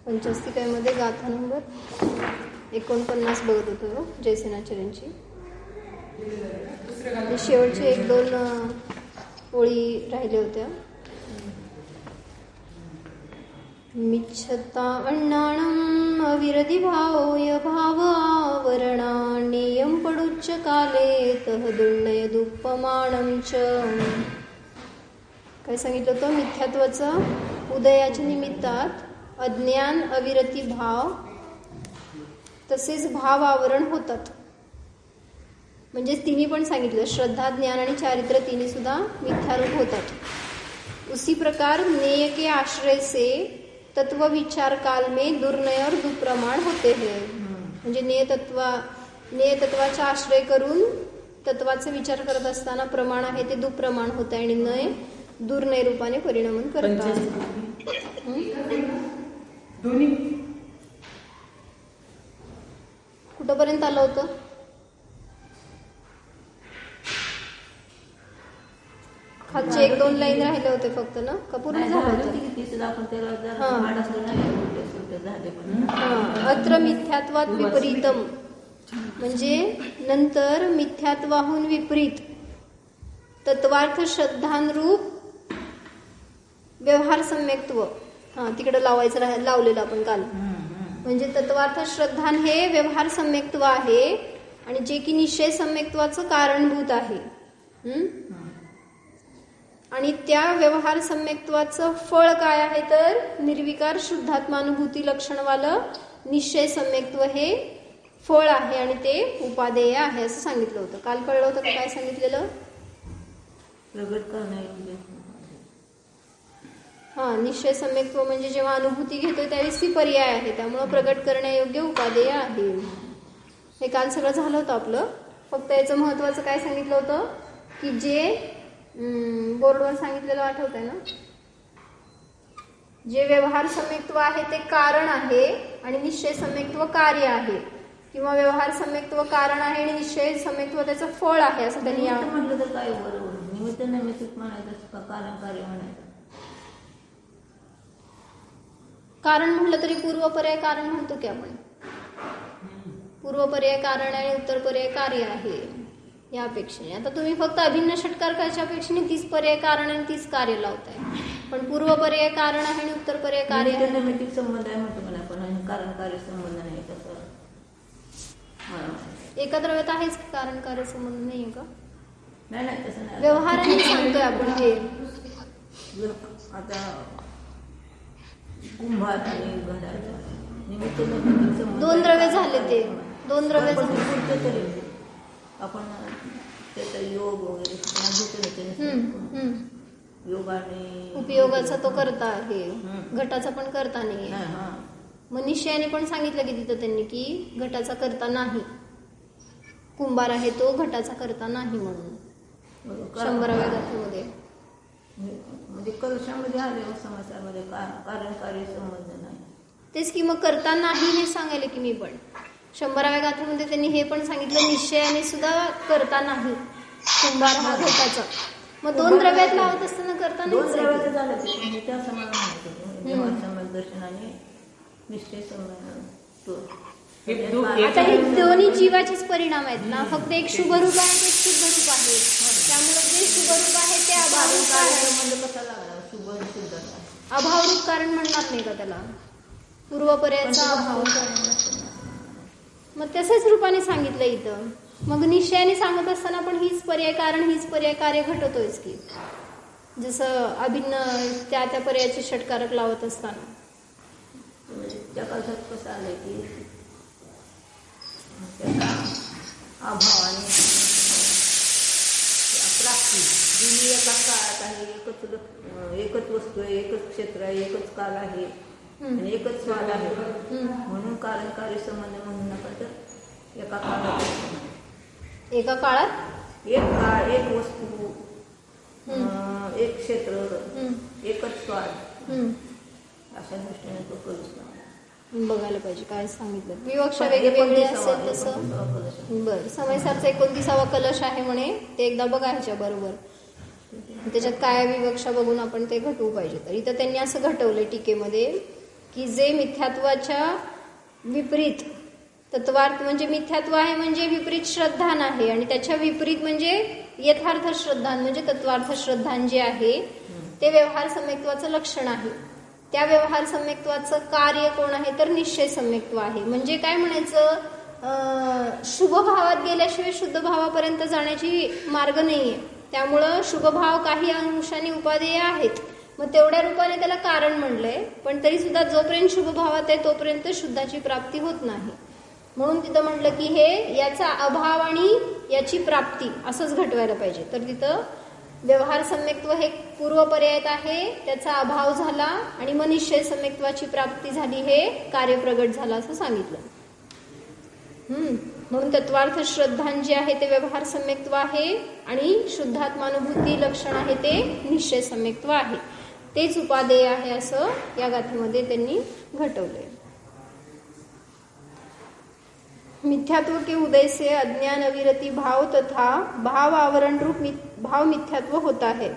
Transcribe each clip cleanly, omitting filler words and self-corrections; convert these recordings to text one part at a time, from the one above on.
पंचस्तिकामध्ये गाथा नंबर 49 बघत होतो जयसेनाचार्यांची. शेवटचे 1-2 ओळी राहिल्या होत्या. मिच्छता अण्णाणं अविरधी भावय भाव आवरणाण्ययं पडुच्च काले तह दुण्डय दुःपमाणं च. काय सांगितलं होतं? मिथ्यात्वाचं उदयाच्या निमित्तात अज्ञान, अविरती भाव तसेच भाव आवरण होतात. म्हणजे तिन्ही पण सांगितलं, श्रद्धा, ज्ञान आणि चारित्र्य तिन्ही सुद्धा मिथ्यारूप होतात. उसी प्रकार नेय के आश्रय से तत्व विचार काल में दुर्नय और दुप्रमाण होते हैं. म्हणजे नेय तत्वाचा आश्रय करून तत्वाचा विचार करत असताना प्रमाण आहे ते दुप्रमाण होते आणि नय दुर्नय रूपाने परिणामन करतात. कुठपर्यंत आलं होतं? खालचे 1-2 लाईन राहिले होते फक्त ना, का पूर्ण झालं होतं? अत्र मिथ्यात्वात विपरीतम, म्हणजे नंतर मिथ्यात्वाहून विपरीत तत्वार्थ श्रद्धानुरूप व्यवहार सम्यक्त्व. तिकडे लावलेलं आपण काल. म्हणजे तत्वार्थ श्रद्धान हे व्यवहार सम्यक्त्व आहे आणि जे की निश्चय सम्यक्त्वाचं कारणभूत आहे. आणि त्या व्यवहार सम्यक्त्वाचं फळ काय आहे तर निर्विकार शुद्धात्मानुभूती लक्षणवालं निश्चय सम्यक्त्व हे फळ आहे आणि ते उपादेय आहे असं सांगितलं होतं. काल कळलं होतं का काय सांगितलेलं? प्रगट करण्यायोग्य. निश्चय सम्यक्त्व म्हणजे जेव्हा अनुभूती घेतोय त्यावेळेस ती पर्याय आहे, त्यामुळं प्रगट करण्यायोग्य उपादेय आहे. हे काल सगळं झालं होतं आपलं. फक्त याचं महत्वाचं काय सांगितलं होतं की जे बोर्डवर सांगितलेलं आठवत आहे ना, जे व्यवहार सम्यक्त्व आहे ते कारण आहे आणि निश्चय सम्यक्त्व कार्य आहे, किंवा व्यवहार सम्यक्त्व कारण आहे आणि निश्चय सम्यक्त्व त्याचं फळ आहे असं त्यांनी म्हटलं तर काय बरोबर. निमित्त नैमित्तिक म्हणायचं का कारण कार्य म्हणायचं? कारण म्हटलं तरी पूर्वपर्याय कारण म्हणतो की आपण. पूर्वपर्याय कारण आणि उत्तरपर्याय कार्य आहे या अपेक्षेने. आता तुम्ही फक्त अभिन्न षटकारकाच्या अपेक्षेने 30 पर्याय कारण आणि 30 कार्य लावताय, पण पूर्वपर्याय कारण आहे आणि उत्तरपर्याय कार्य आहे. नैमित्तिक संबंध आहे म्हणतो मला, पण कारण कार्य संबंध नाही तसं. एका द्रव्यात आहेच की कारण कार्य संबंध नाहीये का? नाही तसं नाही. व्यवहाराने सांगतोय आपण हे. आता कुंभार आणि घडाचा निमित्त नैमित्तिक संबंध 2 द्रव्य झाले, ते 2 द्रव्य तरी आपण त्याचा योग वगैरे योगाने उपयोगाचा तो करता आहे, घटाचा पण करता नाही. मग निश्चयाने पण सांगितलं की तिथं त्यांनी की घटाचा करता नाही, कुंभार आहे तो घटाचा करता नाही म्हणून 100व्या गाथेमध्ये. म्हणजे कलशामध्ये आले समासामध्ये कारण कार्य संबंध नाही. तेच की मग करता नाही हे सांगायला की मी पण 100व्या गाथेमध्ये त्यांनी हे पण सांगितलं निश्चयाने सुद्धा करता नाही कुंभार हा घटाचा. मग 2 द्रव्यात लावत असताना करता नाही झालं त्या समाज दर्शनाने निश्चय संबंध. आता हे दोन्ही जीवाचेच परिणाम आहेत ना, फक्त एक शुभ रूप आहे एक शुद्ध रूप आहे. त्यामुळे जे शुभ रूप आहे ते अभाव रूप कारण म्हणणार नाही का त्याला? पूर्वपर्यायचा अभाव मग तसेच रूपाने सांगितलं इथं. मग निश्चयाने सांगत असताना पण हीच पर्याय कारण हीच पर्याय कार्य घटवतोयच की, जसं अभिन्न त्या पर्यायाचे षटकारक लावत असताना. त्या काळात कसं आलंय की अभाव आणि प्राप्ती दोन्ही एका काळात आहे. एकच वस्तू आहे, एकच क्षेत्र आहे, एकच काल आहे आणि एकच स्वाद आहे. म्हणून कारण कार्य संबंध म्हणून नका तर एका काळात एक काळ, एक वस्तू, एक क्षेत्र, एकच स्वाद, अशा दृष्टीने तो करूच बघायला पाहिजे काय सांगितलं. विवक्षा वेगवेगळी असेल तसं. बरं, समयसारचा 29वा कलश आहे म्हणे, ते एकदा बघायच्या बरोबर. त्याच्यात काय विवक्षा बघून आपण ते घटवू पाहिजे. तर इथं त्यांनी असं घटवलंय टीकेमध्ये की जे मिथ्यात्वाच्या विपरीत, तत्वार्थ म्हणजे मिथ्यात्व आहे म्हणजे विपरीत श्रद्धान आहे, आणि त्याच्या विपरीत म्हणजे यथार्थ श्रद्धान म्हणजे तत्वार्थ श्रद्धान जे आहे ते व्यवहार सम्यक्त्वाचं लक्षण आहे. त्या व्यवहार सम्यक्त्वाचं कार्य कोण आहे तर निश्चय सम्यक्त्व आहे. म्हणजे काय म्हणायचं, शुभ भावात गेल्याशिवाय शुद्ध भावापर्यंत जाण्याची मार्ग नाहीये. त्यामुळं शुभ भाव काही अंशाने उपादेय आहेत, मग तेवढ्या रूपाने त्याला कारण म्हणलंय. पण तरी सुद्धा जोपर्यंत शुभ भावात आहे तोपर्यंत शुद्धाची प्राप्ती होत नाही. म्हणून तिथं म्हटलं की हे याचा अभाव आणि याची प्राप्ती असंच घटवायला पाहिजे. तर तिथं व्यवहार सम्यक्त्व हे पूर्वपर्यायत आहे, त्याचा अभाव झाला, आणि मग निश्चय सम्यक्त्वाची प्राप्ती झाली, हे कार्य प्रगट झालं असं सांगितलं. म्हणून तत्वार्थ श्रद्धान जे आहे ते व्यवहार सम्यक्त्व आहे, आणि शुद्धात्मानुभूती लक्षण आहे ते निश्चय सम्यक्त्व आहे. तेच उपादेय आहे असं या गाथेमध्ये त्यांनी घटवलंय. मिथ्यात्व के उदय से अज्ञान अविरति भाव तथा भाव आवरण रूप भाव मिथ्यात्व होता है.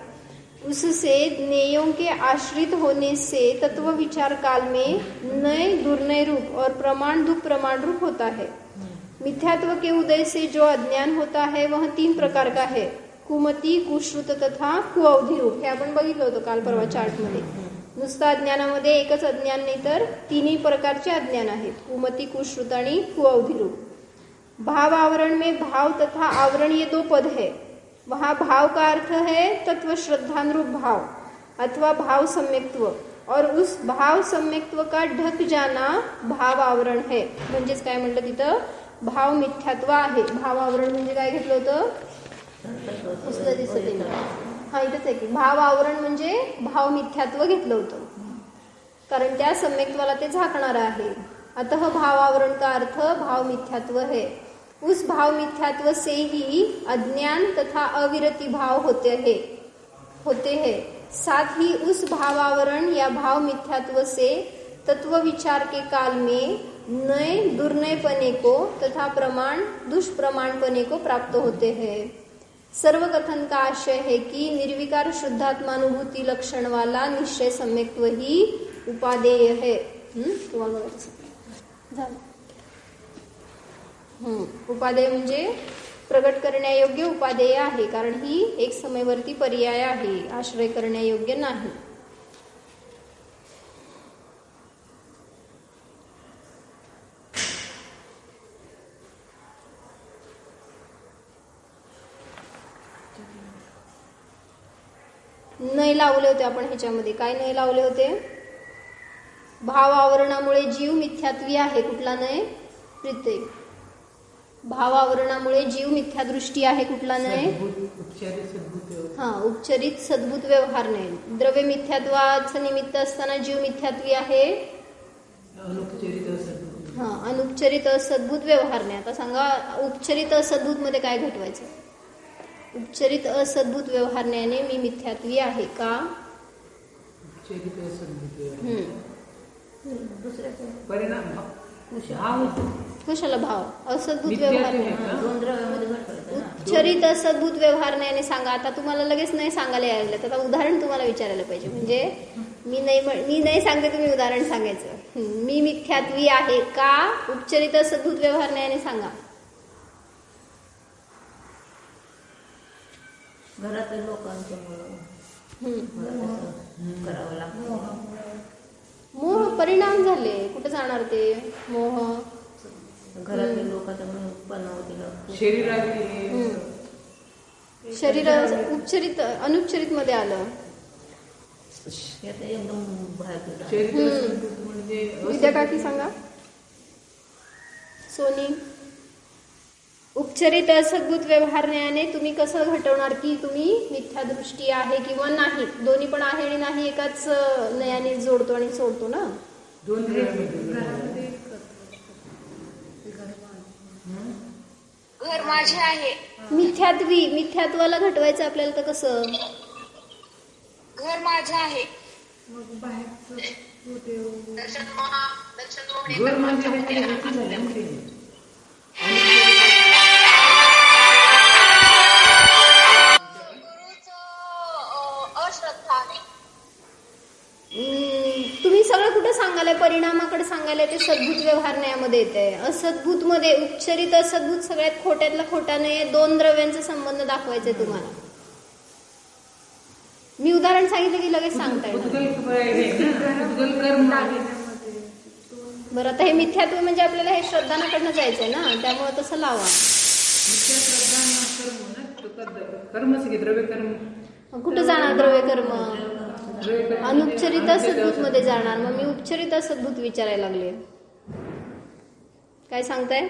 उससे ज्ञेयों के आश्रित होने से तत्व विचार काल में नए दुर्नय रूप और प्रमाण दुप्रमाण रूप होता है. मिथ्यात्व के उदय से जो अज्ञान होता है वह 3 प्रकार का है, कुमति, कुश्रुत तथा कुअवधी रूप. हे आपण बघितलं होतं काल परवा चार्टमध्ये. नुसतं अज्ञानामध्ये एकच अज्ञान नाही तर 3 प्रकारचे अज्ञान आहेत, कुमति, कुश्रुत आणि कुअवधी रूप. भाव आवरण में भाव तथा आवरण ये 2 पद है. वहां भाव का अर्थ है तत्व श्रद्धानुरूप भाव अथवा भाव सम्यक्त्व, और उस भाव सम्यक्त्व का ढक जाना भाव आवरण है. म्हणजेच काय म्हटलं तिथं, भाव मिथ्यात्व आहे. भाव आवरण म्हणजे काय घेतलं होतं, पुस्तक दिसत आहे, हा इथंच आहे की भाव आवरण म्हणजे भाव मिथ्यात्व घेतलं होतं, कारण त्या सम्यक्त्वाला ते झाकणारं आहे. अतः भाव आवरण का अर्थ भाव मिथ्यात्व है. उस भाव मिथ्यात्व से ही अज्ञान तथा अविरति भाव होते हैं. साथ ही उस भाव आवरण या भाव मिथ्यात्व से तत्व विचार के काल में नए दुर्नयपने को तथा प्रमाण दुष्प्रमाणपने को प्राप्त होते हैं. सर्व कथन का आशय है कि निर्विकार शुद्धात्मानुभूति लक्षण वाला निश्चय सम्यक्त्व ही उपादेय है. उपादेय म्हणजे प्रगट करण्यायोग्य उपादेय आहे, कारण ही एक समयवर्ती पर्याय आहे, आश्रय करण्यायोग्य नाही. नय लावले होते आपण ह्याच्यामध्ये. काय नय लावले होते, भाव आवरणामुळे जीव मिथ्यात्वी आहे. कुठला नय, प्रीते. भाव आवरणामुळे जीव मिथ्यादृष्टी आहे. कुठला नय, हा उपचरित सद्भूत व्यवहार नाही. द्रव्य मिथ्यात्वाचं निमित्त असताना जीव मिथ्यात्वी आहे. हा अनुपचरित असद्भूत व्यवहार नाही. आता सांगा उपचरित असद्भूत मध्ये काय घटवायचं. उपचरित असद्भूत व्यवहारण्याने मी मिथ्यात्वी आहे का. कशाला भाव, असद्भूत व्यवहार. उपचरित असद्भूत व्यवहारण्याने सांगा. आता तुम्हाला लगेच नाही सांगायला यायला, तर आता उदाहरण तुम्हाला विचारायला पाहिजे. म्हणजे मी नाही सांगते, तुम्ही उदाहरण सांगायचं. मी मिथ्यात्वी आहे का उपचरित असद्भूत व्यवहारण्याने सांगा. घरातील लोकांच्यामुळं करावं लागतं. मोह परिणाम झाले, कुठे जाणार ते मोह. घरातील लोकांच्यामुळे उत्पन्न होते. शरीर उपचरित अनुपचरित मध्ये आलं. एकदम विद्या काकी सांगा. सोनी, उपचरित असद्भूत व्यवहारण्याने तुम्ही कसं घटवणार की तुम्ही मिथ्यादृष्टी आहे किंवा नाही. दोन्ही पण आहे आणि नाही एकाच नयाने जोडतो आणि सोडतो ना. घर माझे आहे. मिथ्यात्वाला घटवायचं आपल्याला, तर कसं. घर माझे आहे. तुम्ही सगळं कुठं कुठं सांगायला, परिणामाकडे सांगायला ते सद्भूत व्यवहार न्यायामध्ये येते. असद्भूत मध्ये उपचरित असद्भूत सगळ्यात खोट्यातला खोटा नाही. 2 द्रव्यांचा संबंध दाखवायचा तुम्हाला. मी उदाहरण सांगितलं की लगेच सांगता येईल. बरं, आता हे मिथ्यात्व म्हणजे आपल्याला हे श्रद्धानाकडनं जायचंय ना, त्यामुळे तसं लावा. कुठं जाणार द्रव्य कर्म? अनुपचरित असद्भूत मध्ये जाणार. मग मी उपचरित असद्भूत विचारायला लागले. काय सांगताय?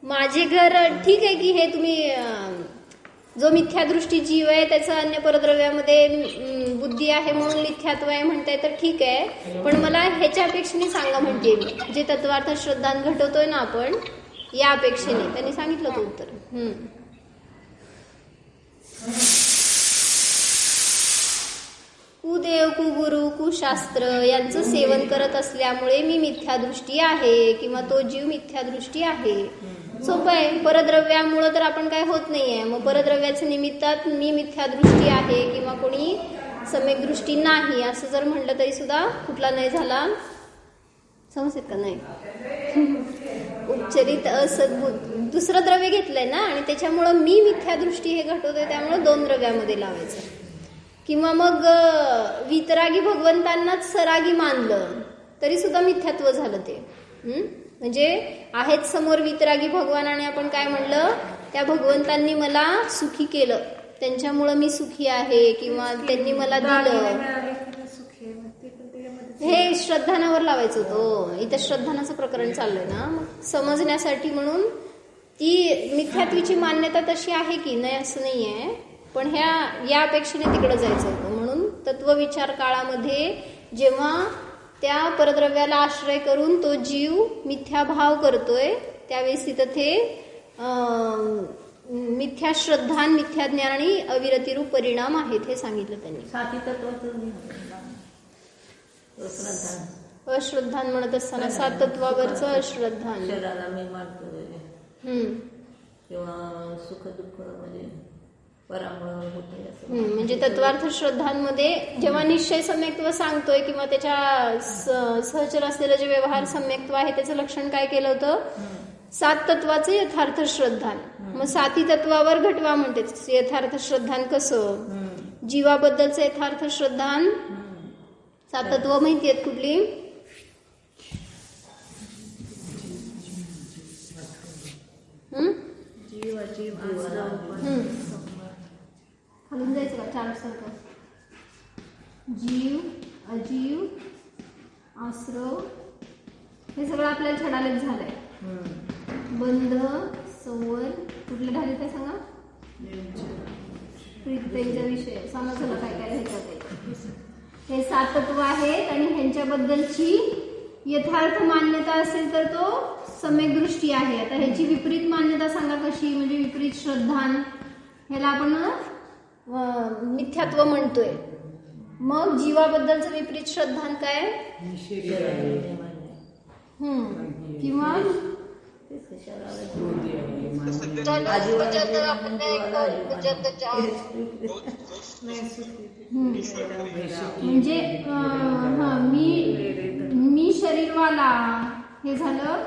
माझे घर ठीक आहे की हे तुम्ही जो मिथ्यादृष्टी जीव आहे त्याचा अन्य परद्रव्यामध्ये बुद्धी आहे म्हणून मिथ्यात्व आहे म्हणताय तर ठीक आहे. पण मला ह्याच्या अपेक्षेने सांगा म्हणते मी, जे तत्वार्थ श्रद्धान घटवतोय ना आपण, या अपेक्षेने. त्यांनी सांगितलं होतं उत्तर. कुदेव, कुगुरु, कुशास्त्र यांचं सेवन करत असल्यामुळे मी मिथ्यादृष्टी आहे किंवा तो जीव मिथ्यादृष्टी आहे. सोपं आहे. परद्रव्यामुळं तर आपण काय होत नाहीये. मग परद्रव्याच्या निमित्तात मी मिथ्यादृष्टी आहे किंवा कोणी सम्यक दृष्टी नाही असं जर म्हटलं तरी सुद्धा कुठला नाही झाला. समजत का? नाही. उपचरित असद्भूत दुसरं द्रव्य घेतलंय ना, आणि त्याच्यामुळं मी मिथ्यादृष्टी हे घटवतोय, त्यामुळे 2 द्रव्यामध्ये लावायचं. किंवा मग वितरागी भगवंतांनाच सरागी मानलं तरी सुद्धा मिथ्यात्व झालं ते. म्हणजे आहेत समोर वितरागी भगवान आणि आपण काय म्हणलं, त्या भगवंतांनी मला सुखी केलं, त्यांच्यामुळं मी सुखी आहे किंवा त्यांनी मला दिलं. हे श्रद्धानावर लावायचं होतं. इथं श्रद्धानाचं प्रकरण चाललंय ना, समजण्यासाठी म्हणून ती मिथ्यात्वीची मान्यता तशी आहे की नाही असं नाहीये, पण या अपेक्षेने तिकडे जायचं होतं. म्हणून तत्वविचार काळामध्ये जेव्हा त्या परद्रव्याला आश्रय करून तो जीव मिथ्याभाव करतोय त्यावेळेस तिथं ते मिथ्या श्रद्धा, मिथ्या ज्ञान आणि अविरतिरूप परिणाम आहेत हे सांगितलं त्यांनी. अश्रद्धान म्हणत असताना 7 तत्वावरचं अश्रद्धान. मी मानतो किंवा सुख दुःख म्हणजे तत्वार्थ श्रद्धांमध्ये जेव्हा निश्चय सम्यक्त्व सांगतोय किंवा त्याच्या सहचर असलेलं जे व्यवहार सम्यक्त्व आहे त्याचं लक्षण काय केलं होतं? 7 तत्वाचं यथार्थ श्रद्धान. मग 7 तत्वावर घटवा म्हणते. यथार्थ श्रद्धान कसं? जीवाबद्दलचं यथार्थ श्रद्धान 7 तत्व माहिती आहेत कुठली? खालून जायचं का 4 सारखं? जीव, अजीव, आश्रव, हे सगळं आपल्याला छडालेच झालंय. बंध, संवर, कुठल्या ढाली काय सांगा? प्रीत्यंच्या विषय सांगा झालं काय काय ह्याच्यात. हे 7 तत्व आहेत आणि ह्यांच्याबद्दलची यथार्थ मान्यता असेल तर तो सम्यक दृष्टी आहे. आता ह्याची विपरीत मान्यता सांगा कशी? म्हणजे विपरीत श्रद्धान, ह्याला आपण मिथ्यात्व म्हणतोय. मग जीवाबद्दलचं विपरीत श्रद्धान काय? किंवा म्हणजे मी शरीरवाला हे झालं,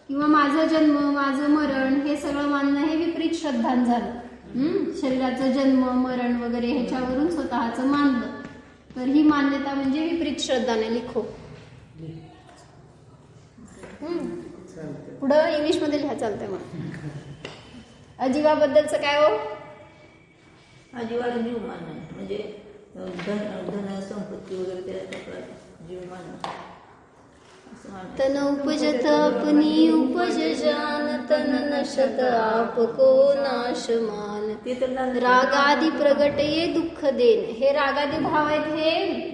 किंवा माझा जन्म, माझं मरण, हे सगळं मानणं हे विपरीत श्रद्धान झालं. शरीराचं जन्म, मरण वगैरे ह्याच्यावरून स्वतःचं मानलं तर ही मान्यता म्हणजे विपरीत श्रद्धाने. लिखो पुढं इंग्लिशमध्ये लिहा, चालतंय. मग अजीवाबद्दलचं काय हो? अजीवाला जीव मानणं म्हणजे धन संपत्ती वगैरे त्याला जीव मानणं. तन उपजत अपनी उपज जान, तन नशत आप को नाशमान. रागादी प्रगट ये दुःख देन. हे रागादी भाव आहेत, हे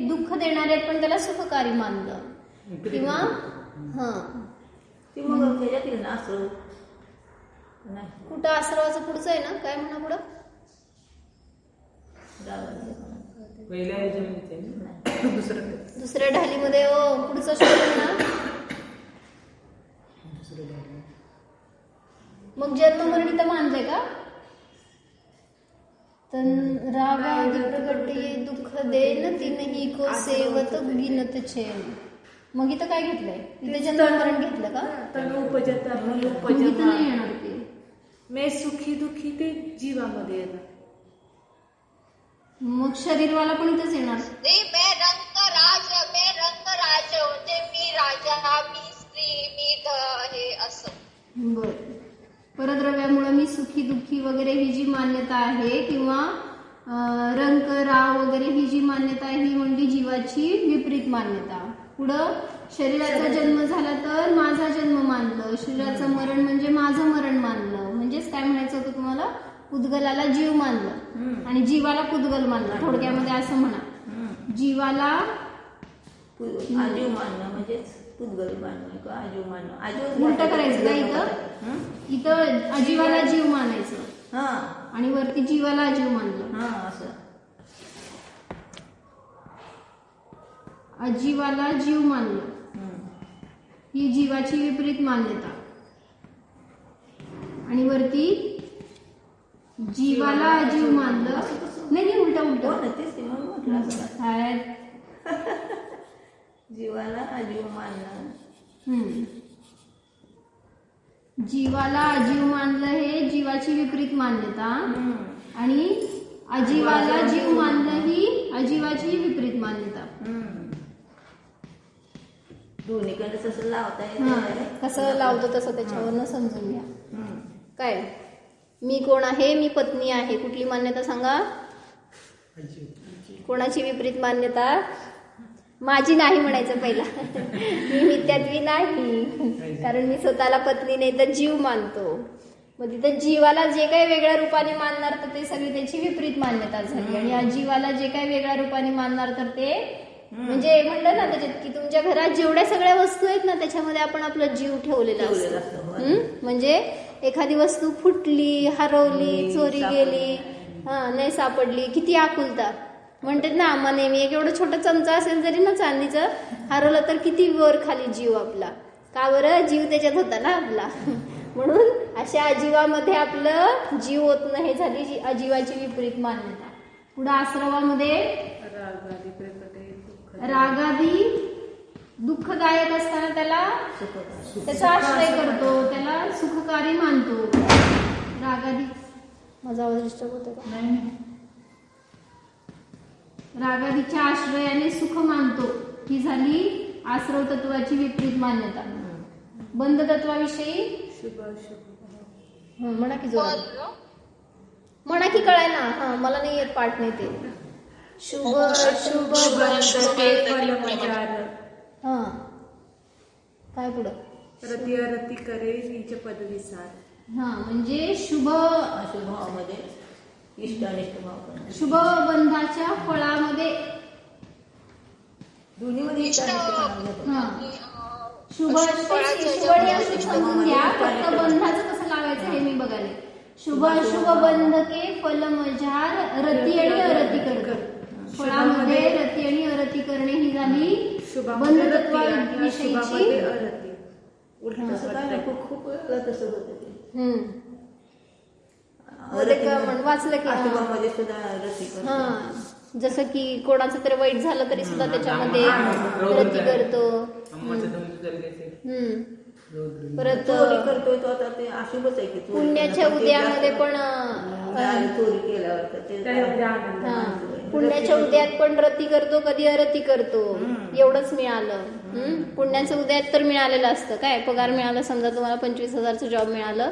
दुःख देणारे आहेत पण त्याला सुखकारी मानलं. किंवा कुठं आश्रवाचं पुढचं आहे ना, काय म्हणा पुढं? दुसऱ्या ढालीमध्ये पुढचं श्लोक ना. मग जन्म मरण इथं मानलंय का? तन रागादि प्रगट ये दुःख देन तिनही को सेवत गिनत चैन. मग इथं काय घेतलंय? इथे जन्ममरण घेतलं का? उपजत मग इथं नाही येणार ते. मे सुखी दुखी ते जीवामध्ये येणार. मग शरीरवाला पण इथंच येणार. मैं रंगराज म्हणजे मी राजा, मी स्त्री, मी हे असं. बर. परद्रव्यामुळे मी सुखी दुःखी वगैरे ही जी मान्यता आहे किंवा रंक राव वगैरे ही जी मान्यता आहे ही म्हणजे जीवाची विपरीत मान्यता. पुढं शरीराचा जन्म झाला तर माझा जन्म मानलं, शरीराचं मरण म्हणजे माझं मरण मानलं. म्हणजेच काय म्हणायचं होतं तुम्हाला? पुद्गलाला जीव मानलं आणि जीवाला पुद्गल मानलं. थोडक्यामध्ये असं म्हणा, जीवाला आजीव मानणं म्हणजेच पुद्गल मानणं किंवा आजीव मानणं. आजीव उलट करायचं का? इथं अजीवाला जीव मानायचं हा आणि वरती जीवाला अजीव मानलं. हा असं अजीवाला जीव मानलं ही जीवाची विपरीत मान्यता आणि वरती जीवाला अजीव मानलं. नाही उलट तेच म्हणून म्हटलं असं. काय जीवाला अजीव मानणं. जीवाला अजीव मानलं हे जीवाची विपरीत मान्यता आणि अजीवाला जीव मानलं ही अजीवाची विपरीत मान्यता. दोन्हीकडे तसं लावता हा, येत. कसं लावतो तसं त्याच्यावरनं समजून घ्या. काय मी कोण आहे? मी पत्नी आहे. कुठली मान्यता सांगा? कोणाची विपरीत मान्यता? माझी नाही म्हणायचं पहिला. मी मिथ्यात्वी नाही, कारण मी स्वतःला पत्नी नाही तर जीव मानतो. मग तिथं जीवाला जे काही वेगळ्या रूपाने मानणार तर ते सगळी त्याची विपरीत मान्यता झाली आणि अजीवाला जे काही वेगळ्या रूपाने मानणार तर ते म्हणजे म्हणलं ना त्याच्यात की तुमच्या घरात जेवढ्या सगळ्या वस्तू आहेत ना त्याच्यामध्ये आपण आपला जीव ठेवलेला असतो. म्हणजे एखादी वस्तू फुटली, हरवली, चोरी गेली, नाही सापडली, किती आकुलता. म्हणतात ना आम्हा नेहमी एक एवढं छोटं चमचा असेल जरी ना चांदीचं हरवलं तर किती वर खाली जीव आपला. का बरं? जीव त्याच्यात होता ना आपला. म्हणून अशा अजीवामध्ये आपलं जीव होत नाही, हे झाली अजीवाची विपरीत मान्यता. पुढे आश्रवामध्ये रागादी दुःखदायक असताना त्याचा आश्रय करतो, त्याला सुखकारी मानतो. रागादी माझा आवाज डिस्टर्ब होतो का? रागादीच्या आश्रयाने सुख मानतो ही झाली आश्रव तत्वाची विपरीत मान्यता. बंध तत्वाविषयी म्हणा की जोरात म्हणा की कळायला. हा मला नाही येत पाठ नाही ते. शुभ शुभ हा काय पुढं? रती अरती करे नीच पदवी सार. हा म्हणजे शुभ भावामध्ये इष्ट अनिष्ट भाव. शुभ बंधाच्या फळामध्ये दोन्हीमध्ये इष्ट अनिष्ट हा शुभ शुभणी असं समजून घ्या. फक्त बंधाचं कसं लावायचं हे मी बघाले. शुभ शुभ बंध के फल मजार रती आणि अरती करतो. फळामध्ये रती आणि अरती करणे ही झाली बंध तत्वाविषयीची. तसं काय नाही, खूप तसं होतं ते. वाचलं की आशीर्वादामध्ये सुद्धा रती करतो. हा जसं की कोणाचं तरी वाईट झालं तरी सुद्धा त्याच्यामध्ये रती करतो. परत चोरी करतोय तो आता ते अशुभच आहे की पुण्याच्या उद्यामध्ये पण चोरी केल्यावर तर ते पुण्याच्या उद्यात पण रती करतो, कधी अरती करतो. एवढंच मिळालं. पुण्याचं उद्यात तर मिळालेलं असतं. काय पगार मिळाला समजा तुम्हाला 25,000चं जॉब मिळालं,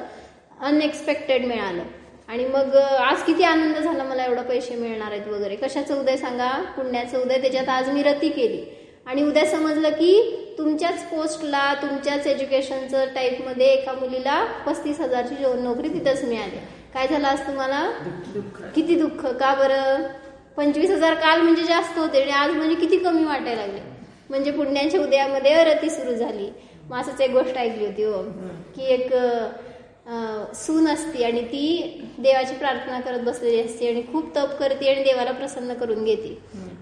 अनएक्सपेक्टेड मिळालं आणि मग आज किती आनंद झाला मला एवढे पैसे मिळणार आहेत वगैरे. कशाचं उदय सांगा? पुण्याचं उदय. त्याच्यात आज मी रती केली आणि उद्या समजलं की तुमच्याच पोस्टला तुमच्याच एज्युकेशनचं टाईपमध्ये एका मुलीला 35,000ची नोकरी तिथंच मिळाली. काय झालं आज तुम्हाला? किती दुःख. का बरं? 25,000 काल म्हणजे जास्त होते आणि आज म्हणजे किती कमी वाटायला लागले. म्हणजे पुण्याच्या उदयामध्ये अरती सुरू झाली. मग असंच एक गोष्ट ऐकली होती हो की एक सून असती आणि ती देवाची प्रार्थना करत बसलेली असते आणि खूप तप करते आणि देवाला प्रसन्न करून घेते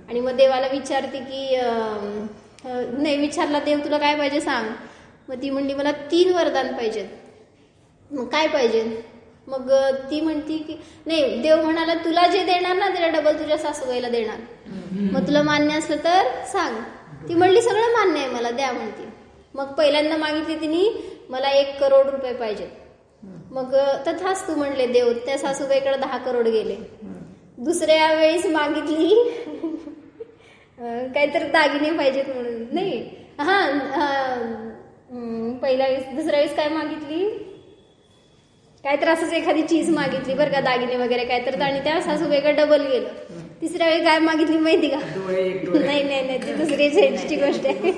आणि मग देवाला विचारते की नाही विचारला देव तुला काय पाहिजे सांग. मग ती म्हणली मला 3 वरदान पाहिजेत. मग काय पाहिजे? मग ती म्हणती की नाही, देव म्हणाला तुला जे देणार ना त्याला डबल तुझ्या सासूबाईला देणार, मग तुला मान्य असलं तर सांग. ती म्हणली सगळं मान्य आहे मला, द्या म्हणते. मग पहिल्यांदा मागितली तिने, मला 1 करोड रुपये पाहिजेत. मग तथास्तु म्हणले देव, त्या सासूबाईकडे 10 करोड गेले. दुसऱ्या वेळेस मागितली काहीतरी दागिने पाहिजेत म्हणून, नाही पहिल्या वेळेस, दुसऱ्या वेळेस काय मागितली, काहीतरी असंच एखादी चीज मागितली बरं का, दागिने वगैरे काहीतरी, आणि त्या सासूबाईकडे डबल गेलं. तिसऱ्या वेळी काय मागितली माहिती का? नाही नाही नाही, ती दुसरी साईडची गोष्ट आहे.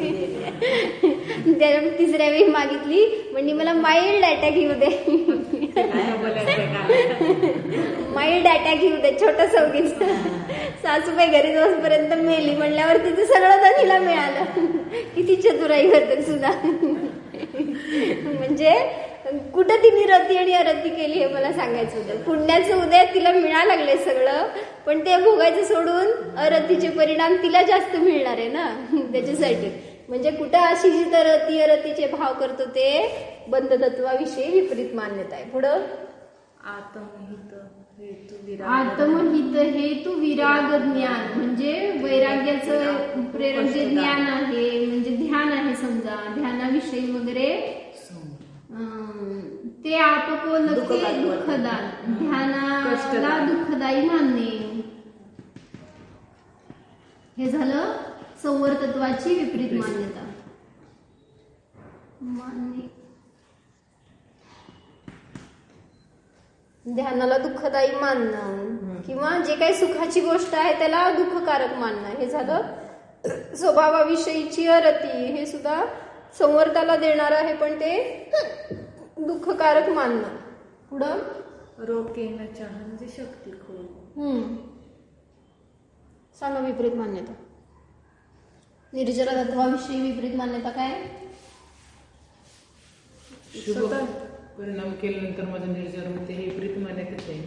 त्या तिसऱ्या वेळी मागितली, म्हणजे मला माइल्ड अटॅक येऊ दे, माइल्ड अटॅक येऊ दे, छोटस उगीच. सासूबाई घरी जाऊपर्यंत मेली म्हणल्यावर तिचं सगळं तर तिला मिळालं. किती चतुराई करते सुद्धा. म्हणजे कुठं तिने रती आणि अरती केली हे मला सांगायचं होतं. पुण्याचं उद्या तिला मिळायला लागले सगळं, पण ते भोगायचं सोडून अरतीचे परिणाम तिला जास्त मिळणार आहे ना, त्याच्यासाठी. म्हणजे कुठं अशी जी तर रती अरतीचे भाव करतो ते बंध तत्वाविषयी विपरीत मान्यता आहे. पुढं आत्महित हेतू विराग ज्ञान, म्हणजे वैराग्याचं प्रेरक जे ज्ञान आहे, म्हणजे ध्यान आहे समजा, ध्यानाविषयी वगैरे ते आपको लगते दुःखदान, ध्यानाला दुःखदायी मानणे. हे झालं संवर तत्वाची विपरीत मान्यता. ध्यानाला दुःखदायी मानणं किंवा जे काही सुखाची गोष्ट आहे त्याला दुःखकारक मानणं, हे झालं स्वभावाविषयीची अरती. हे सुद्धा संवर्ताला देणार आहे, पण ते दुःखकारक मानणं. पुढं रोकेन चाह, म्हणजे शक्ती खोल. सांगा विपरीत मान्यता. निर्जरा तत्वाविषयी विपरीत मान्यता काय? परिणाम केल्यानंतर माझं निर्जर होते, हे विपरीत मान्यतेच आहे.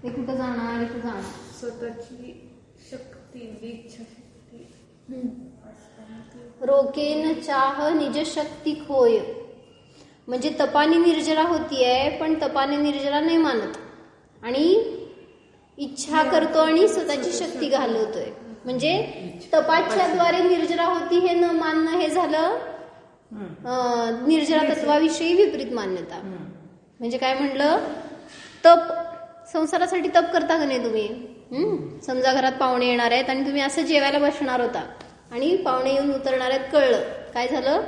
ते कुठं जाणार, इथं जाणार. स्वतःची शक्ती, इच्छा शक्ती. रोकेन चाह निज शक्ती खोय, म्हणजे तपाने निर्जरा होतीये पण तपाने निर्जरा नाही मानत, आणि इच्छा करतो आणि स्वतःची शक्ती घालवतोय. म्हणजे तपाच्या द्वारे निर्जरा होती हे न मानणं, हे झालं निर्जरा तत्वाविषयी विपरीत मान्यता. म्हणजे काय म्हणलं, तप संसारासाठी तप करता का नाही तुम्ही? समजा घरात पाहुणे येणार आहेत आणि तुम्ही असं जेवायला बसणार होता आणि पाहुणे येऊन उतरणार आहेत, कळलं काय झालं,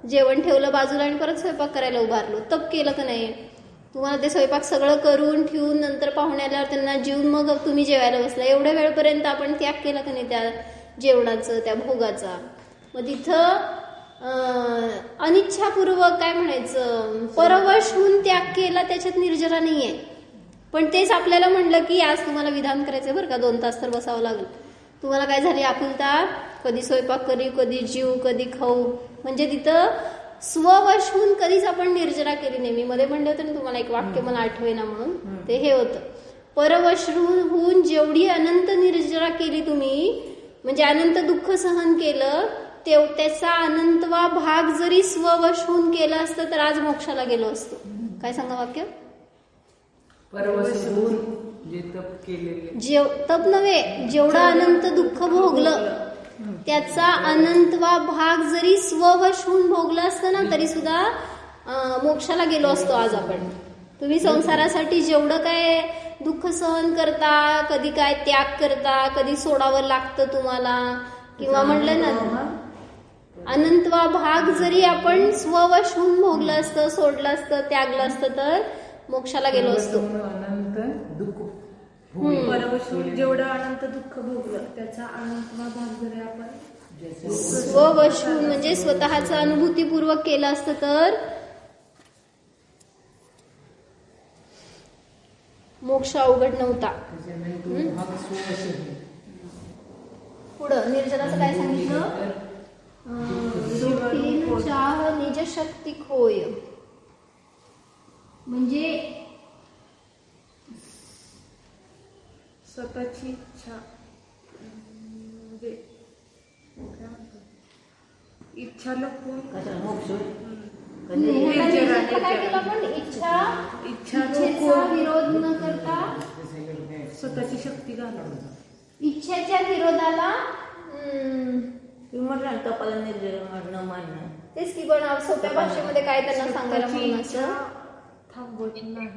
जेवण ठेवलं बाजूला आणि परत स्वयंपाक करायला उभारलो. तप केलं का नाही? तुम्हाला ते स्वयंपाक सगळं करून ठेवून नंतर पाहुणे आल्यावर त्यांना जेवून मग तुम्ही जेवायला बसला. एवढ्या वेळपर्यंत आपण त्याग केला का नाही त्या जेवणाचं, त्या भोगाचा? मग तिथं अनिच्छापूर्वक काय म्हणायचं, परवश होऊन त्याग केला, त्याच्यात निर्जरा नाहीये. पण तेच आपल्याला म्हणलं की आज तुम्हाला विधान करायचंय बरं का, 2 तास तर बसावं लागेल. तुम्हाला काय झाली आपुलता, कधी स्वयंपाक करी, कधी जीव, कधी खाऊ. म्हणजे तिथं स्ववश होऊन कधीच आपण निर्जरा केली नाही. मी मध्ये म्हणलं होतं ना तुम्हाला एक वाक्य, मला आठवेना म्हणून, ते हे होतं, परवश होऊन जेवढी अनंत निर्जरा केली तुम्ही, म्हणजे अनंत दुःख सहन केलं, त्याचा अनंतवा भाग जरी स्ववश होऊन केला असतं तर आज मोक्षाला गेलो असतो. काय सांगा वाक्य? परवश होऊन जे तप केलेले, तप नव्हे, जेवढं अनंत दुःख भोगलं त्याचा अनंतवा भाग जरी स्ववश होऊन भोगला असतं ना, तरी सुद्धा मोक्षाला गेलो असतो आज आपण. तुम्ही संसारासाठी जेवढं काय दुःख सहन करता, कधी काय त्याग करता, कधी सोडावं लागतं तुम्हाला, किंवा म्हणलं ना अनंतवा भाग जरी आपण स्ववश होऊन भोगलं असतं, सोडलं असतं, त्यागलं असतं, तर मोक्षाला गेलो असतो. अनंत दुःख परवश होऊन जेवढं अनंत दुःख भोगलं त्याचा अनंतवा भाग जरी आपण स्ववश होऊन म्हणजे स्वतःच अनुभूतीपूर्वक केलं असतं तर मोक्ष अवघड नव्हता. पुढं निर्जराचं काय सांगितलं, चाह निज शक्ती खोय, म्हणजे स्वतःची इच्छा, म्हणजे इच्छा लपवून ह्याला इच्छा काय केलं आपण? इच्छेचा विरोध न करता स्वतःची शक्ती घालवणं. इच्छेच्या विरोधाला तुम्ही म्हटलं कपाला निर्जर न मानणं. तेच की, पण सोप्या भाषेमध्ये काय त्यांना सांगायला म्हणून असं. थांबवत नाही.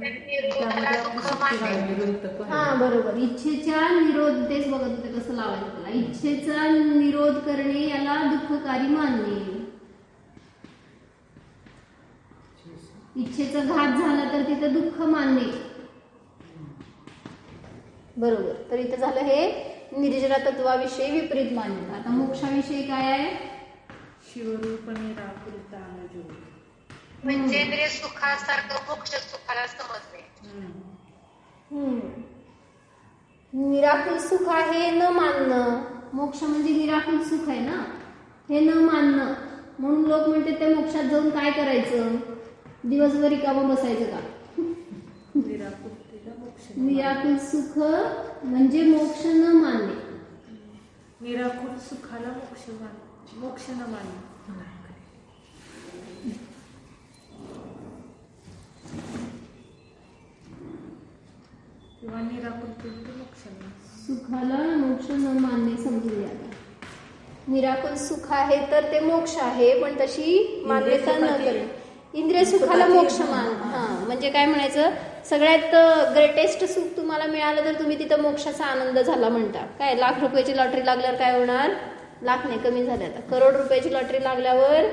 त्यामध्ये आपली शक्ती घालवणं. हा बरोबर. इच्छेच्या निरोध, तेच बघत होते कसं लावायचं त्याला. इच्छेचा निरोध करणे याला दुःखकारी मानणे. इच्छेचा घात झाला तर तिथं दुःख मानणे. बरोबर. तर इथं झालं हे निर्जरा तत्वाविषयी विपरीत मान्यता. आता मोक्षाविषयी काय आहे? शिवरूप निराकुलता अनुजोग. म्हणजे इंद्रिय सुखासारखं मोक्ष सुखाला समजणे. निराकुल सुख आहे न मानणं. मोक्ष म्हणजे निराकुल सुख आहे ना, हे न मानणं. म्हणून लोक म्हणते ते मोक्षात जाऊन काय करायचं? दिवसभर रिकामं बसायचं का? निराकुलतेला मोक्ष. निराकुल सुख म्हणजे मोक्ष न मानणे. निराकुल सुखाला मोक्ष न मानणे. किंवा निराकुलतेला मोक्ष न. सुखाला मोक्ष न मानणे समजून घ्या. निराकुल सुख आहे तर ते मोक्ष आहे, पण तशी मान्यता न करणे. इंद्रिय सुखाला मोक्ष मान. हा म्हणजे काय म्हणायचं, सगळ्यात ग्रेटेस्ट सुख तुम्हाला मिळालं तर तुम्ही तिथं मोक्षाचा आनंद झाला म्हणता. काय लाख रुपयाची लॉटरी लागल्यावर काय होणार? लाख नाही, कमी झाले आता. करोड रुपयाची लॉटरी लागल्यावर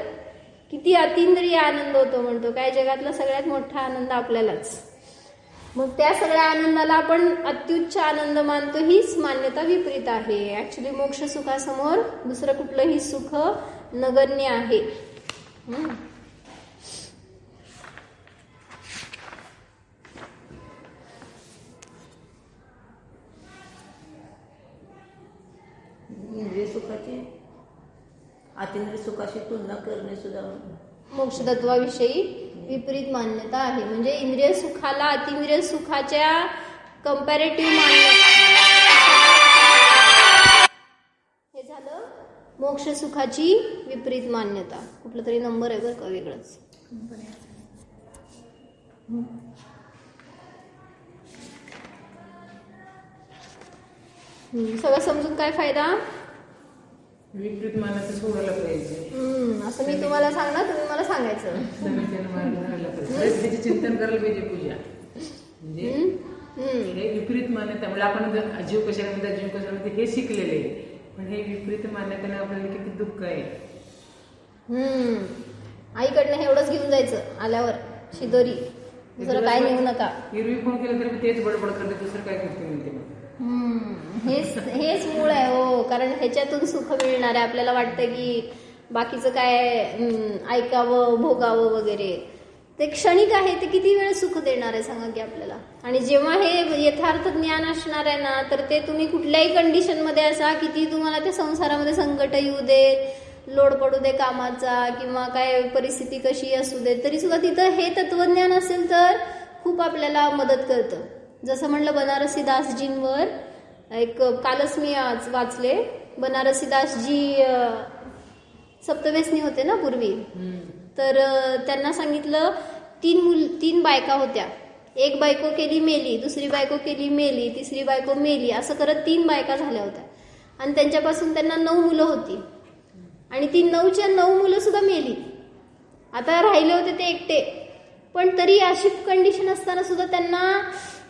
किती अतिंद्रिय आनंद होतो म्हणतो. काय जगातला सगळ्यात मोठा आनंद आपल्यालाच. मग त्या सगळ्या आनंदाला आपण अत्युच्च आनंद मानतो. हीच मान्यता विपरीत आहे. ऍक्च्युली मोक्ष सुखासमोर दुसरं कुठलंही सुख नगण्य आहे. इंद्रिय सुखाची अतिंद्रिय सुखाशी तुलना करणे सुद्धा मोक्ष तत्वाविषयी विपरीत मान्यता आहे. म्हणजे इंद्रिय सुखाला अतिंद्रिय सुखाच्या कंपॅरेटिव्ह मान्यता, हे झालं मोक्ष सुखाची विपरीत मान्यता. कुठला तरी नंबर आहे बरं का वेगळंच. सगळं समजून काय फायदा? विपरीत मानाचं सोडायला पाहिजे. असं मी तुम्हाला सांगणार, तुम्ही मला सांगायचं. त्याचे चिंतन करायला पाहिजे पूजा. म्हणजे हे विपरीत मान्यता म्हणजे आपण जीव कशामध्ये जीव कशामध्ये हे शिकलेले आहे, पण हे विपरीत मान्यतेने आपल्याला किती दुःख आहे. आईकडनं एवढंच घेऊन जायचं आल्यावर शिदोरी, दुसरं काय नेऊ नका. एरवी फोन केला तरी तेच बडबड करते, दुसरं काय करते म्हणते. हेच मूळ आहे हो. कारण ह्याच्यातून सुख मिळणार आहे. आपल्याला वाटतं की बाकीचं काय ऐकावं, भोगावं वगैरे, ते क्षणिक आहे. ते किती वेळ सुख देणार आहे सांगा की आपल्याला. आणि जेव्हा हे यथार्थ ज्ञान असणार आहे ना, तर ते तुम्ही कुठल्याही कंडिशन मध्ये असा, किती तुम्हाला त्या संसारामध्ये संकट येऊ दे, लोड पडू दे कामाचा, किंवा काय परिस्थिती कशी असू दे, तरी सुद्धा तिथं हे तत्वज्ञान असेल तर खूप आपल्याला मदत करतं. जसं म्हणलं बनारसी दासजींवर, एक कालच मी आज वाचले, बनारसी दासजी सप्तव्यसनी होते ना पूर्वी. तर त्यांना सांगितलं, तीन बायका होत्या. एक बायको केली मेली, दुसरी बायको केली मेली, तिसरी बायको मेली, असं करत 3 बायका झाल्या होत्या. आणि त्यांच्यापासून त्यांना 9 मुलं होती. आणि ती 9च्या 9 मुलं सुद्धा मेली. आता राहिले होते ते एकटे. पण तरी अशी कंडिशन असताना सुद्धा त्यांना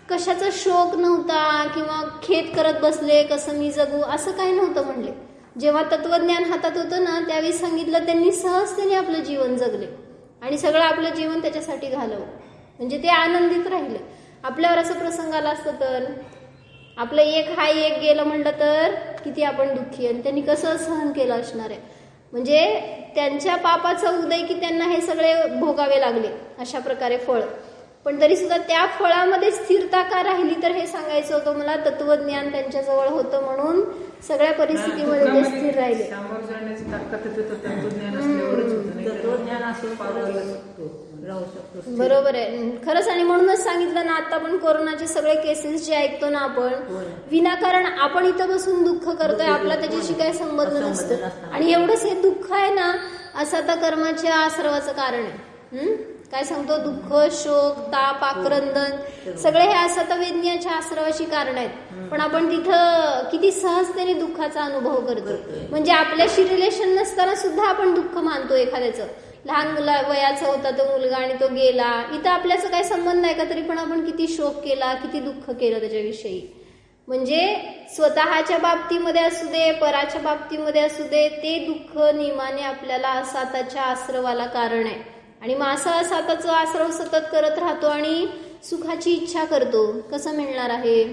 कशाचा शोक नव्हता, किंवा खेद करत बसले कसं मी जगू, असं काही नव्हतं म्हणले. जेव्हा तत्वज्ञान हातात होतं ना, त्यावेळी सांगितलं त्यांनी सहजतेने आपलं जीवन जगले आणि सगळं आपलं जीवन त्याच्यासाठी घालवलं. म्हणजे ते आनंदित राहिले. आपल्यावर असं प्रसंग आला असतं तर, आपलं एक हाय एक गेलं म्हणलं तर किती आपण दुःखी. आणि त्यांनी कसं सहन केलं असणार आहे. म्हणजे त्यांच्या पापाचा उदय की त्यांना हे सगळे भोगावे लागले, अशा प्रकारे फळ. पण तरी सुद्धा त्या फळामध्ये स्थिरता का राहिली, तर हे सांगायचं होतं मला, तत्वज्ञान त्यांच्याजवळ होतं म्हणून सगळ्या परिस्थितीमध्ये ते स्थिर राहिले. सामोरं जाण्याची ताकद तत्वज्ञान असल्यावरच होतं. तत्वज्ञान असून राहू शकतो. बरोबर आहे खरंच. आणि म्हणूनच सांगितलं ना, आता पण कोरोनाचे सगळे केसेस जे ऐकतो ना आपण, विनाकारण आपण इथं बसून दुःख करतोय, आपला त्याच्याशी काही संबंध नसतो. आणि एवढंच हे दुःख आहे ना, असं आता कर्माच्या सर्वाचं कारण आहे. काय सांगतो? दुःख, शोक, ताप, आक्रंदन सगळे हे असं वेदनेच्या आश्रवाची कारण आहेत. पण आपण तिथं किती सहजतेने दुःखाचा अनुभव करतो. म्हणजे आपल्याशी रिलेशन नसताना सुद्धा आपण दुःख मानतो एखाद्याचं. लहान वयाचा होता तो मुलगा आणि तो गेला, इथं आपल्याचा काही संबंध नाही का, तरी पण आपण किती शोक केला, किती दुःख केलं त्याच्याविषयी. म्हणजे स्वतःच्या बाबतीमध्ये असू दे, पराच्या बाबतीमध्ये असू दे, ते दुःख नियमाने आपल्याला असाताच्या आश्रवाला कारण आहे. आणि मग असं असाताचा आश्रव सतत करत राहतो आणि सुखाची इच्छा करतो. कसं मिळणार आहे?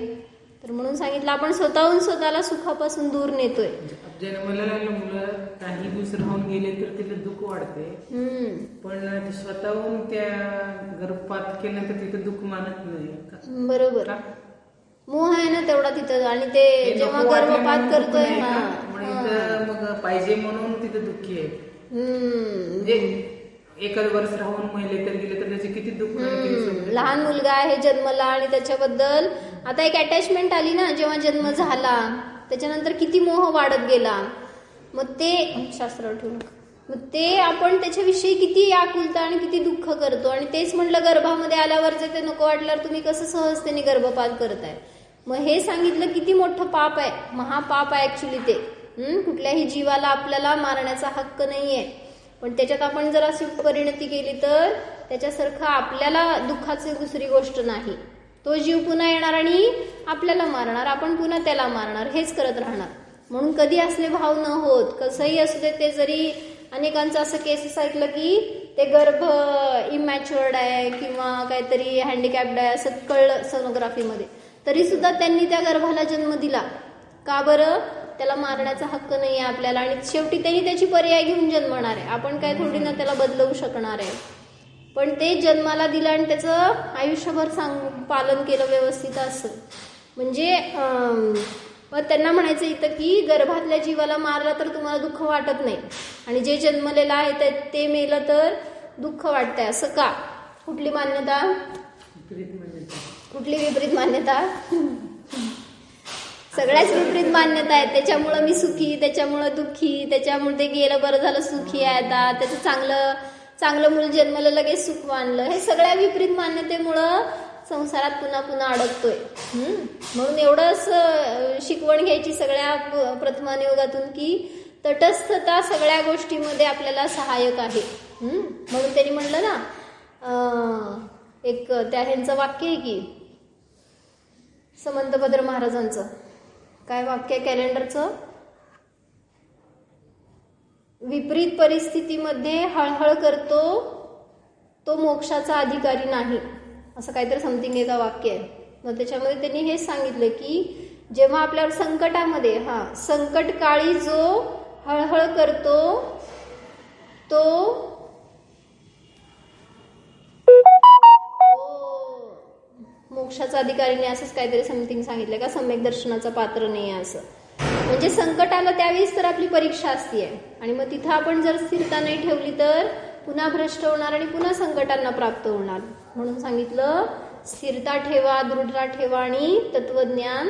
तर म्हणून सांगितलं आपण स्वतःहून स्वतःला सुखापासून दूर नेतोय. जन्माला लागलं मुलं काही दिवस राहून गेले तर तिला दुःख वाढते, पण स्वतःहून त्या गर्भपात केल्यानंतर तिथं दुःख मानत नाही. बरोबर, मोह आहे ना तेवढा तिथं. आणि ते जेव्हा गर्भपात करतोय मग पाहिजे म्हणून तिथं दुःखी आहे. म्हणजे एखाद वर्ष राहून महिले तर गेले तर त्याचे किती दुःख. लहान मुलगा आहे जन्मला आणि त्याच्याबद्दल आता एक अटॅचमेंट आली ना, जेव्हा जन्म झाला त्याच्यानंतर किती मोह वाढत गेला. मग ते शास्त्रावर ठेवू नका. मग ते आपण त्याच्याविषयी किती आकुलता आणि किती दुःख करतो. आणि तेच म्हटलं गर्भामध्ये आल्यावर जे ते नको वाटल्यावर तुम्ही कसं सहजतेने गर्भपात करताय. मग हे सांगितलं किती मोठं पाप आहे, महापाप आहे ऍक्च्युली ते. कुठल्याही जीवाला आपल्याला मारण्याचा हक्क नाहीये. पण त्याच्यात आपण जर अशी परिणती केली तर त्याच्यासारखं आपल्याला दुःखाची दुसरी गोष्ट नाही. तो जीव पुन्हा येणार आणि आपल्याला मारणार, आपण पुन्हा त्याला मारणार, हेच करत राहणार. म्हणून कधी असले भाव न होत. कसंही असू दे, ते जरी अनेकांचं असं केसेस ऐकलं की ते गर्भ इमॅच्युअर्ड आहे किंवा काहीतरी हँडिकॅप्ड आहे असं कळलं सोनोग्राफीमध्ये, तरी सुद्धा त्यांनी त्या गर्भाला जन्म दिला. का बरं? त्याला मारण्याचा हक्क नाही आहे आपल्याला. आणि शेवटी त्यांनी त्याची पर्याय घेऊन जन्मणार आहे. आपण काय थोडी ना त्याला बदलवू शकणार आहे. पण ते जन्माला दिलं आणि त्याचं आयुष्यभर पालन केलं व्यवस्थित असं. म्हणजे त्यांना म्हणायचं इथं की गर्भातल्या जीवाला मारलं तर तुम्हाला दुःख वाटत नाही, आणि जे जन्मलेलं आहे ते मेलं तर दुःख वाटतंय. असं का? कुठली मान्यता? कुठली विपरीत मान्यता? सगळ्याच विपरीत मान्यता आहेत. त्याच्यामुळं मी सुखी, त्याच्यामुळं दुःखी, त्याच्यामुळे ते गेलं बरं झालं सुखी आहे आता, त्याचं चांगलं मूल जन्मलं लगेच सुख मानलं. हे सगळ्या विपरीत मान्यतेमुळं संसारात पुन्हा पुन्हा अडकतोय. म्हणून एवढंच शिकवण घ्यायची सगळ्या प्रथमान योगातून की तटस्थता सगळ्या गोष्टीमध्ये आपल्याला सहाय्यक आहे. म्हणून त्यांनी म्हणलं ना, एक त्या ह्यांचं वाक्य आहे की समंतभद्र महाराजांचं, काय वाक्य कॅलेंडरचं? विपरीत परिस्थितीमध्ये हळहळ करतो तो मोक्षाचा अधिकारी नाही, असं काहीतरी समथिंग एका वाक्य आहे. मग त्याच्यामध्ये त्यांनी हेच सांगितलं की जेव्हा आपल्यावर संकटामध्ये संकट काळी जो हळहळ करतो तो मोक्षाचा अधिकारी नाही, असंच काहीतरी समथिंग सांगितलं का, सम्यक दर्शनाचा पात्र नाही आहे असं. म्हणजे संकट आलं त्यावेळेस तर आपली परीक्षा असते, आणि मग तिथं आपण जर स्थिरता नाही ठेवली तर पुन्हा भ्रष्ट होणार आणि पुन्हा संकटांना प्राप्त होणार. म्हणून सांगितलं स्थिरता ठेवा, दृढता ठेवा आणि तत्वज्ञान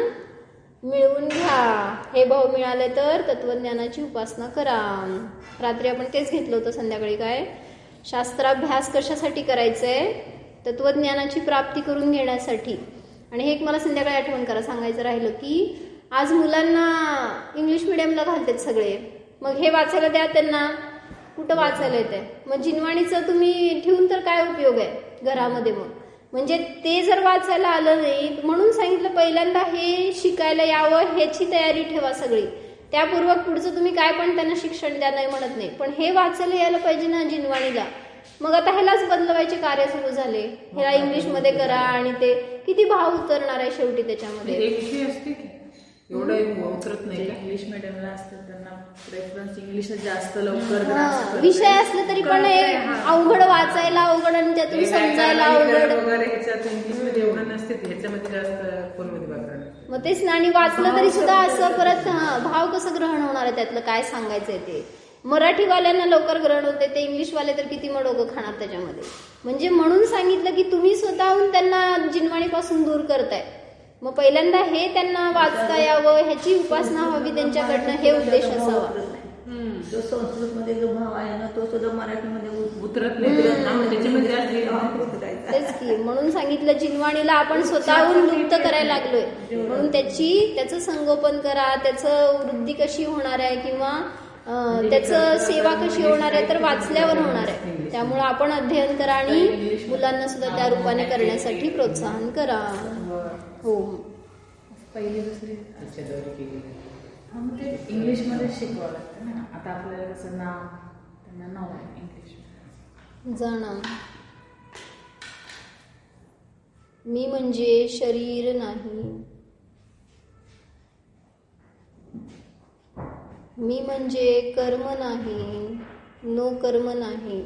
मिळवून घ्या. हे भाव मिळाले तर तत्वज्ञानाची उपासना करा. रात्री आपण तेच घेतलं होतं, संध्याकाळी काय शास्त्राभ्यास कशासाठी करायचंय? तत्वज्ञानाची प्राप्ती करून घेण्यासाठी. आणि हे एक मला संध्याकाळी आठवण सांगायचं राहिलं की आज मुलांना इंग्लिश मिडियमला घालतात सगळे, मग हे वाचायला द्या त्यांना, कुठं वाचायला येतंय? मग जिनवाणीचं तुम्ही ठेवून तर काय उपयोग आहे घरामध्ये? मग म्हणजे ते जर वाचायला आलं नाही, म्हणून सांगितलं पहिल्यांदा हे शिकायला यावं ह्याची तयारी ठेवा सगळी. त्यापूर्वक पुढचं तुम्ही काय पण त्यांना शिक्षण द्या, नाही म्हणत नाही, पण हे वाचायला यायला पाहिजे ना जिनवाणीला. मग आता ह्यालाच बदलवायचे कार्य सुरू झाले, ह्याला इंग्लिशमध्ये करा, आणि ते किती भाव उतरणार आहे शेवटी त्याच्यामध्ये. एवढं उतरत नाही. इंग्लिश मिडियमला असतात त्यांना प्रेफरन्स इंग्लिश जास्त लवकर विषय असले तरी पण अवघड वाचायला अवघड आणि त्यातून समजायला अवघड वगैरे इंग्लिशमध्ये एवढं नसते, ह्याच्यामध्ये जास्त फोनमध्ये वापरणार. मग तेच ना, आणि वाचलं तरी सुद्धा असं परत भाव कसं ग्रहण होणार आहे, त्यातलं काय सांगायचंय ते. मराठीवाल्यांना लवकर ग्रहण होते, ते इंग्लिशवाले तर किती मग डोकं खाणार त्याच्यामध्ये. म्हणजे म्हणून सांगितलं की तुम्ही स्वतःहून त्यांना जिनवाणीपासून दूर करताय. मग पहिल्यांदा हे त्यांना वाचता यावं, ह्याची उपासना व्हावी त्यांच्याकडनं, हे उद्देश असावा. जो संस्कृत मध्ये जो भाव आहे ना तो सुद्धा मराठीमध्ये उतरत नाही त्याच्यामध्ये जास्त हे नाही. उतरायचा. तेच की म्हणून सांगितलं जिनवाणीला आपण स्वतःहून लुप्त करायला लागलोय. म्हणून त्याचं संगोपन करा, त्याचं वृद्धी कशी होणार आहे किंवा त्याचं सेवा कशी होणार आहे तर वाचल्यावर होणार आहे. त्यामुळे आपण अध्ययन करा आणि मुलांना सुद्धा त्या रूपाने करण्यासाठी प्रोत्साहन करा. हो पहिली दुसरी त्याच्याद्वारे केलेलं आहे. हा म्हणजे इंग्लिशमध्ये शिकवावं लागतं ना. आता आपल्याला कसं नाव त्यांना नाव आहे इंग्लिश. जाणं मी म्हणजे शरीर नाही, मी म्हणजे कर्म नाही, नो कर्म नाही,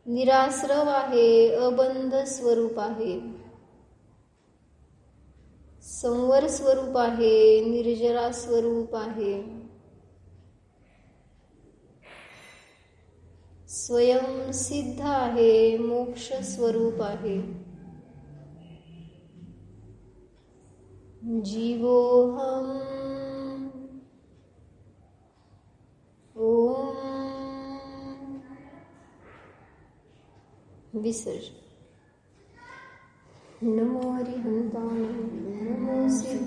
निराश्रव आहे, अबंध स्वरूप आहे, संवर स्वरूप आहे, निर्जरा स्वरूप आहे, स्वयं सिद्ध आहे, मोक्ष स्वरूप आहे, जीवोहम ओम विसर्जन. नमो हरिहंताय, नमो सिद्ध